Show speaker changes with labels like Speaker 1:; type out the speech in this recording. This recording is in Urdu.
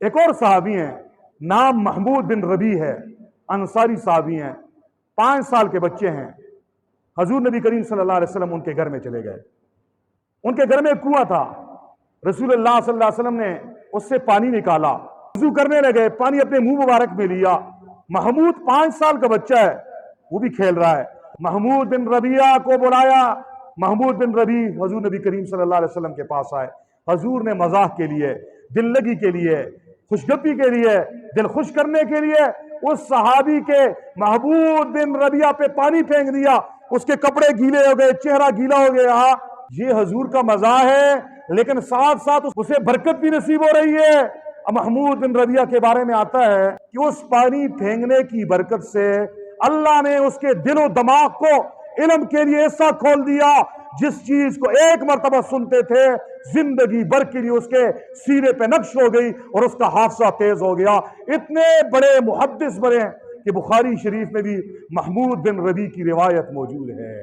Speaker 1: ایک اور صحابی ہیں، نام محمود بن ربی ہے، انصاری صحابی ہیں، 5 سال کے بچے ہیں۔ حضور نبی کریم صلی اللہ علیہ وسلم ان کے گھر میں چلے گئے۔ ان کے گھر میں ایک کنواں تھا، رسول اللہ صلی اللہ علیہ وسلم نے اس سے پانی نکالا، وضو کرنے لگے، پانی اپنے منہ مبارک میں لیا۔ محمود 5 سال کا بچہ ہے، وہ بھی کھیل رہا ہے۔ محمود بن ربیعہ کو بلایا۔ محمود بن ربی حضور نبی کریم صلی اللہ علیہ وسلم کے پاس آئے۔ حضور نے مزاح کے لیے، دل لگی کے لیے، خوشگپی کے لیے، دل خوش کرنے کے لیے اس صحابی کے محمود بن ربیعہ پہ پانی پھینک دیا۔ اس کے کپڑے گیلے ہو گئے، چہرہ گیلا ہو گیا۔ یہ حضور کا مزاح ہے، لیکن ساتھ ساتھ اسے برکت بھی نصیب ہو رہی ہے۔ محمود بن ربیعہ کے بارے میں آتا ہے کہ اس پانی پھینکنے کی برکت سے اللہ نے اس کے دل و دماغ کو علم کے لیے ایسا کھول دیا، جس چیز کو ایک مرتبہ سنتے تھے زندگی بھر کے لیے اس کے سینے پہ نقش ہو گئی اور اس کا حافظہ تیز ہو گیا۔ اتنے بڑے محدث بنے کہ بخاری شریف میں بھی محمود بن ربی کی روایت موجود ہے۔